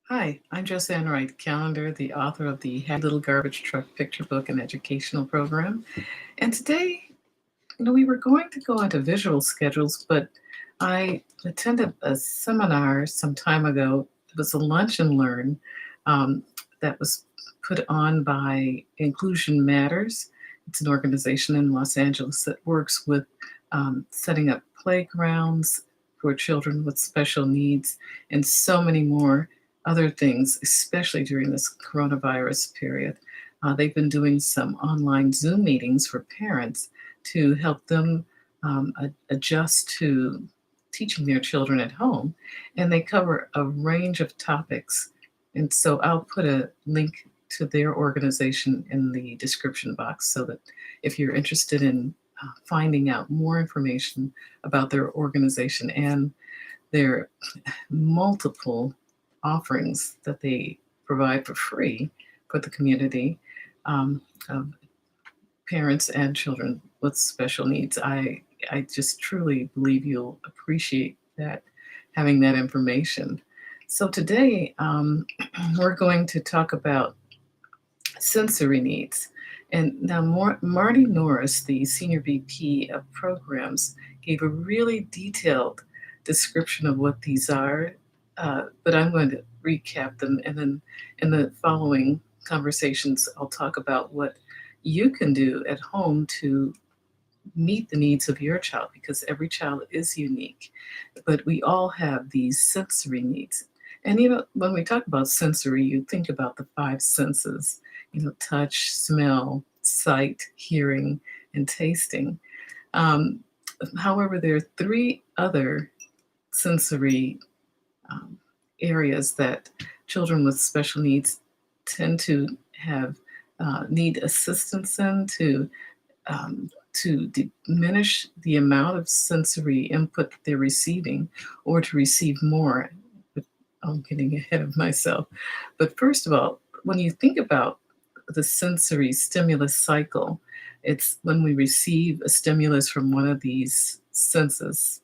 Hi, I'm Josanne Wright Calendar, the author of the Happy Little Garbage Truck picture book and educational program. And today, we were going to go into visual schedules, but I attended a seminar some time ago. It was a lunch and learn um, that was put on by Inclusion Matters. It's an organization in Los Angeles that works with setting up playgrounds for children with special needs and so many more other things, especially during this coronavirus period. They've been doing some online Zoom meetings for parents to help them adjust to teaching their children at home. And they cover a range of topics. And so I'll put a link to their organization in the description box so that if you're interested in finding out more information about their organization and their multiple offerings that they provide for free for the community, of parents and children with special needs. I just truly believe you'll appreciate that, having that information. So today, we're going to talk about sensory needs. And now, Marnie Norris, the Senior VP of Programs, gave a really detailed description of what these are, but I'm going to recap them. And then in the following conversations, I'll talk about what you can do at home to meet the needs of your child, because every child is unique. But we all have these sensory needs. And when we talk about sensory, you think about the five senses, touch, smell, sight, hearing, and tasting. Um, However, there are three other sensory um, areas that children with special needs tend to have need assistance in to diminish the amount of sensory input that they're receiving or to receive more. But I'm getting ahead of myself. But first of all, when you think about the sensory stimulus cycle, it's when we receive a stimulus from one of these senses.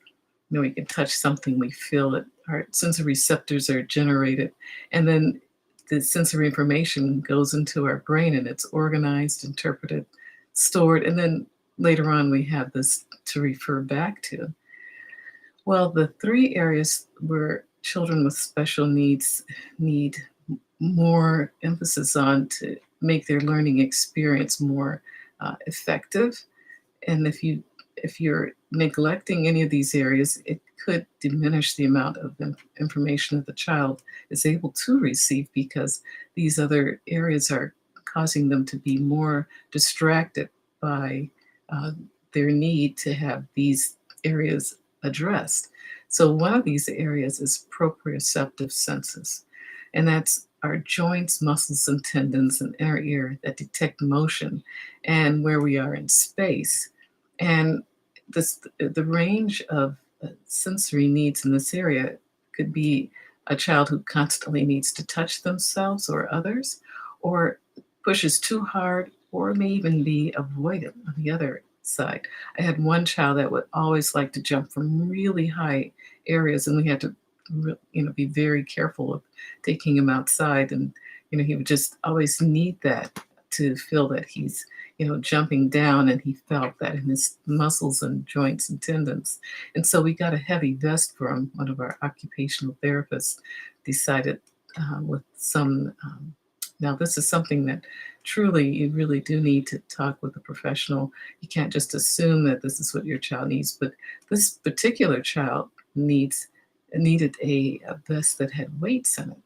We can touch something, we feel it, our sensory receptors are generated, and then the sensory information goes into our brain and it's organized, interpreted, stored, and then later on we have this to refer back to. Well, the three areas where children with special needs need more emphasis on to make their learning experience more effective. And if you're neglecting any of these areas, it could diminish the amount of information that the child is able to receive, because these other areas are causing them to be more distracted by uh, their need to have these areas addressed. So one of these areas is proprioceptive senses, and that's our joints, muscles, and tendons and inner ear that detect motion and where we are in space. And the range of sensory needs in this area could be a child who constantly needs to touch themselves or others, or pushes too hard, or may even be avoidant on the other side. I had one child that would always like to jump from really high areas, and we had to be very careful of taking him outside. And he would just always need that to feel that he's jumping down, and he felt that in his muscles and joints and tendons. And so we got a heavy vest for him. One of our occupational therapists decided with some. Now, this is something that truly you really do need to talk with a professional. You can't just assume that this is what your child needs, but this particular child needed a vest that had weights in it.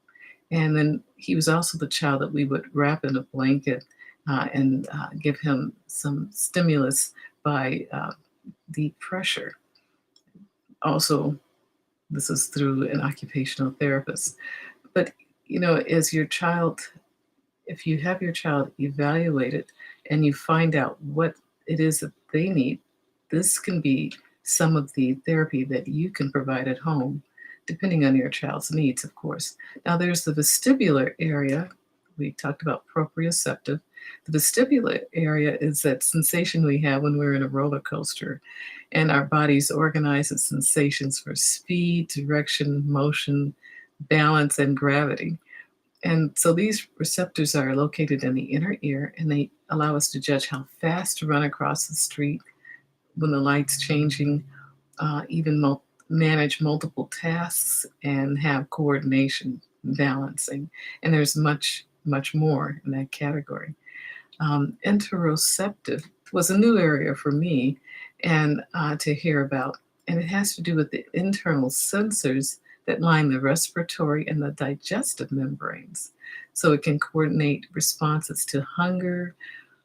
And then he was also the child that we would wrap in a blanket and give him some stimulus by the pressure. Also, this is through an occupational therapist. But, as your child, if you have your child evaluated and you find out what it is that they need, this can be some of the therapy that you can provide at home, depending on your child's needs, of course. Now, there's the vestibular area. We talked about proprioceptive. The vestibular area is that sensation we have when we're in a roller coaster, and our bodies organize its sensations for speed, direction, motion, balance, and gravity. And so these receptors are located in the inner ear, and they allow us to judge how fast to run across the street when the light's changing, even manage multiple tasks and have coordination, balancing. And there's much, much more in that category. Interoceptive was a new area for me and to hear about. And it has to do with the internal sensors that line the respiratory and the digestive membranes. So it can coordinate responses to hunger,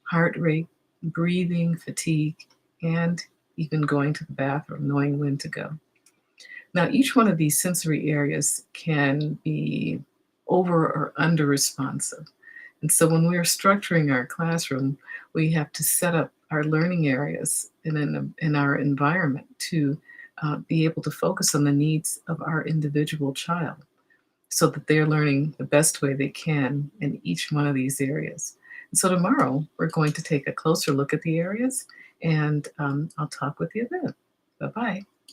heart rate, breathing, fatigue, and even going to the bathroom, knowing when to go. Now, each one of these sensory areas can be over or under responsive. And so when we're structuring our classroom, we have to set up our learning areas in our environment to be able to focus on the needs of our individual child so that they're learning the best way they can in each one of these areas. And so tomorrow, we're going to take a closer look at the areas, and I'll talk with you then. Bye-bye.